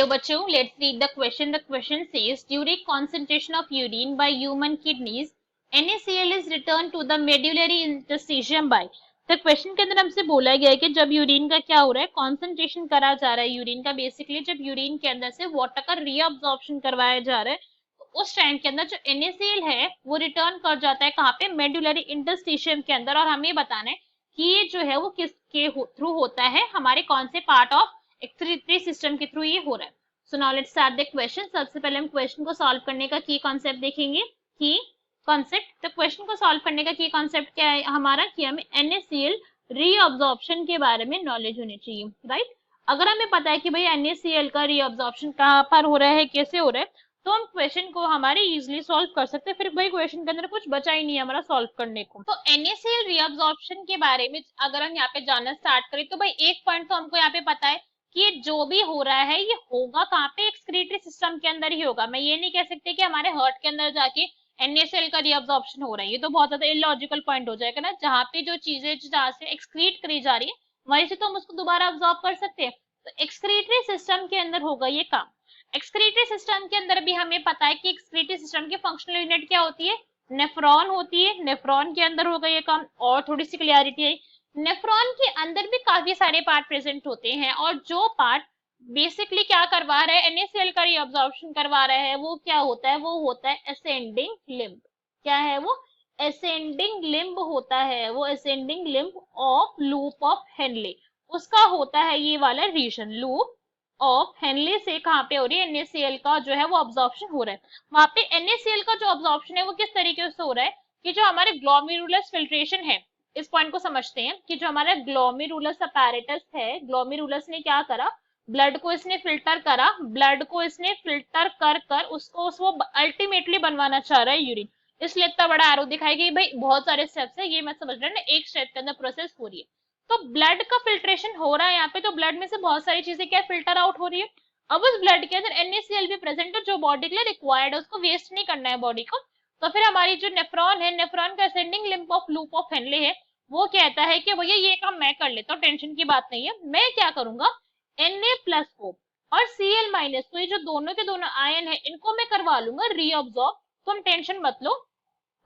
Hello बच्चों, let's read the question. The question says during concentration of urine by human kidneys NaCl is returned to the medullary interstitium by. तो question के अंदर हमसे बोला गया है कि जब यूरिन का क्या हो रहा है, कॉन्सेंट्रेशन करा जा रहा है यूरिन का. बेसिकली जब यूरिन के अंदर से वाटर का रीअब्जॉर्प्शन करवाया जा रहा है, तो उस टाइम के अंदर जो NaCl है वो रिटर्न कर जाता है कहाँ पे, मेडुलरी इंटरस्टिशियम के अंदर. और हमें बताना है कि ये जो है वो किसके थ्रू होता है, हमारे कौन से पार्ट ऑफ एक्सक्रीटरी सिस्टम के थ्रू ये हो रहा है. So now let's start the question. सबसे पहले हम क्वेश्चन को सॉल्व करने का की कॉन्सेप्ट देखेंगे. की कॉन्सेप्ट, तो क्वेश्चन को सॉल्व करने का की कॉन्सेप्ट क्या है हमारा, कि हमें NaCl रीअब्जॉर्प्शन के बारे में नॉलेज होनी चाहिए, राइट. अगर हमें पता है कि भाई NaCl का रीअब्जॉर्प्शन कहाँ पर हो रहा है, कैसे हो रहा है, तो हम क्वेश्चन को हमारे इजीली सॉल्व कर सकते हैं. फिर भाई क्वेश्चन के अंदर कुछ बचा ही नहीं है हमारा सॉल्व करने को. तो NaCl रीअब्जॉर्प्शन के बारे में अगर हम यहाँ पे जानना स्टार्ट करें, तो भाई एक पॉइंट तो हमको यहाँ पे पता है कि ये जो भी हो रहा है ये होगा कहाँ पे, एक्सक्रीटरी सिस्टम के अंदर ही होगा. मैं ये नहीं कह सकती कि हमारे हार्ट के अंदर जाके NaCl का रीअब्जॉर्प्शन हो रहा है. ये तो बहुत ज्यादा इलॉजिकल पॉइंट हो जाएगा ना. जहाँ पे जो चीजें जहाँ से एक्सक्रीट करी जा रही है वहीं से तो हम उसको दोबारा अब्जॉर्ब कर सकते हैं. तो एक्सक्रीटरी सिस्टम के अंदर होगा ये काम. एक्सक्रीटरी सिस्टम के अंदर भी हमें पता है कि एक्सक्रीटरी सिस्टम की फंक्शनल यूनिट क्या होती है, नेफ्रॉन होती है. नेफ्रॉन के अंदर होगा ये काम. और थोड़ी सी क्लियरिटी है, नेफ्रॉन के अंदर भी काफी सारे पार्ट प्रेजेंट होते हैं, और जो पार्ट बेसिकली क्या करवा रहा है, NaCl का रीअब्जॉर्प्शन करवा रहा है, वो क्या होता है, वो होता है असेंडिंग लिम्ब. क्या है वो, असेंडिंग लिम्ब होता है. वो ascending limb of loop of Henley, उसका होता है ये वाला रीजन. लूप ऑफ हेनले से कहाँ पे हो रही है, NaCl का जो है वो अब्जॉर्प्शन हो रहा है. वहां पे NaCl का जो अब्जॉर्प्शन है वो किस तरीके से हो रहा है, कि जो हमारे ग्लोमेरुलस फिल्ट्रेशन है, इस पॉइंट को समझते हैं कि जो हमारा ग्लोमेरुलस अपैरेटस है, ग्लोमेरुलस ने क्या करा, ब्लड को इसने फिल्टर करा. ब्लड को इसने फिल्टर कर कर उसको अल्टीमेटली बनवाना चाह रहा है यूरिन. इसलिए इतना बड़ा एरो दिखाई गई. भाई बहुत सारे स्टेप्स है, ये मैं समझ रहा हूँ ना, एक स्टेप के अंदर प्रोसेस हो रही है. तो ब्लड का फिल्ट्रेशन हो रहा है यहाँ पे, तो ब्लड में से बहुत सारी चीजें क्या फिल्टर आउट हो रही है. अब उस ब्लड के अंदर NaCl भी प्रेजेंट है जो बॉडी के लिए रिक्वायर्ड है, उसको वेस्ट नहीं करना है बॉडी को. तो फिर हमारी जो नेफ्रॉन है, नेफ्रॉन का ascending limb of loop of Henley है, वो कहता है कि भैया ये काम मैं कर लेता हूँ, टेंशन की बात नहीं है. मैं क्या करूंगा, Na प्लस को और Cl माइनस को, ये जो दोनों के दोनों आयन है, इनको मैं करवा लूंगा रीअब्सॉर्ब. तुम टेंशन मत लो.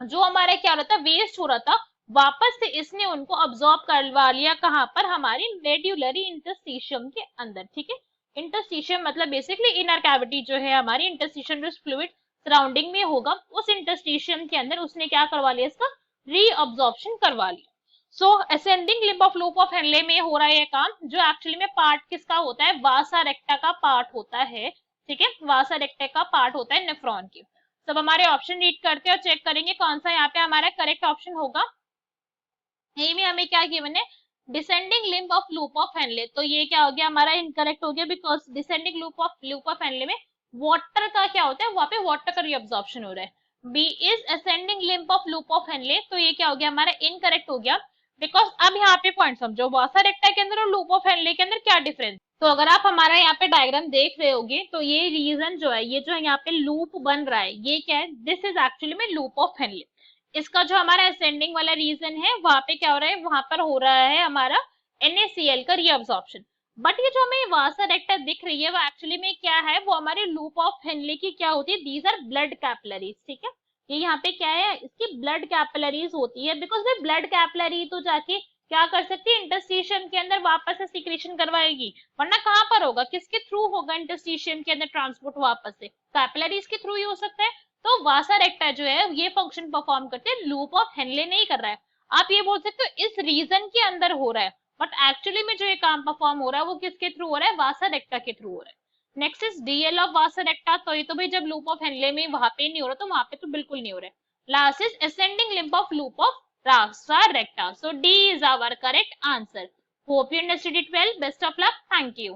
जो हमारा क्या हो रहा था, वेस्ट हो रहा था, वापस से इसने उनको अब्सॉर्ब करवा लिया. कहाँ पर, हमारी मेड्यूलरी इंटरस्टिशियम के अंदर. ठीक है, इंटरस्टिशियम मतलब बेसिकली इनर कैविटी जो है हमारी, इंटरस्टिशियम जो फ्लूइड सराउंडिंग में होगा, उस इंटरस्टिशियम के अंदर उसने क्या करवा लिया, इसका रीअब्सॉर्प्शन करवा लिया. So ascending limb of loop of Henle में हो रहा है ये काम, जो एक्चुअली में पार्ट किसका होता है, वासा रेक्टा का पार्ट होता है. ठीक है, वासा रेक्टा का पार्ट होता है नेफ्रॉन के. सब हमारे ऑप्शन रीड करते हैं और चेक करेंगे कौन सा यहाँ पे हमारा करेक्ट ऑप्शन होगा. यही में हमें क्या गिवन है, descending limb of loop of Henle. तो ये क्या हो गया हमारा, इनकरेक्ट हो गया, because descending loop of Henle में वाटर का क्या होता है, वहां पे वाटर का रीअब्जॉर्प्शन हो रहा है. B is ascending limb of loop of Henle, तो ये क्या हो गया हमारा, इनकरेक्ट हो गया. बिकॉज अब यहाँ पे पॉइंट समझो, वासा रेक्टा के अंदर और लूप ऑफ हेनले के अंदर क्या डिफरेंस. तो अगर आप हमारा यहाँ पे डायग्राम देख रहे होगे, तो ये रीजन जो है, ये जो यहाँ पे लूप बन रहा है, ये क्या है, दिस इज एक्चुअली में लूप ऑफ हेनले. इसका जो हमारा असेंडिंग वाला रीजन है, वहां पे क्या हो रहा है, वहां पर हो रहा है हमारा NaCl का रीअब्जॉर्प्शन. बट ये जो हमें वासा रेक्टा दिख रही है, वो एक्चुअली में क्या है, वो हमारे लूप ऑफ हेनले की क्या होती है, दीज आर ब्लड कैपिलरीज. ठीक है, ये यहाँ पे क्या है, इसकी ब्लड कैपिलरीज होती है. बिकॉज भाई ब्लड कैपिलरी तो जाके क्या कर सकती है, इंटरस्टिशियम के अंदर वापस से सिक्रेशन करवाएगी. वरना कहाँ पर होगा, किसके थ्रू होगा इंटरस्टिशियम के अंदर ट्रांसपोर्ट, वापस से कैपिलरीज के थ्रू ही हो सकता है. तो वासा रेक्टा जो है ये फंक्शन परफॉर्म करते हैं, लूप ऑफ हेनले नहीं कर रहा है. आप ये बोल सकते हो इस रीजन के अंदर हो रहा है, बट एक्चुअली में जो ये काम परफॉर्म हो रहा है वो किसके थ्रू हो रहा है, वासा रेक्टा के थ्रू हो रहा है. नेक्स्ट इज DL ऑफ वासा रेक्टा. तो ये तो भाई जब लूप ऑफ हेनले में वहां पे नहीं हो रहा, तो वहां पे तो बिल्कुल नहीं हो रहा है. Last is ascending limb of loop of Vasa रेक्टा. So D is our correct answer. Hope you understood it well. Best of luck. Thank you.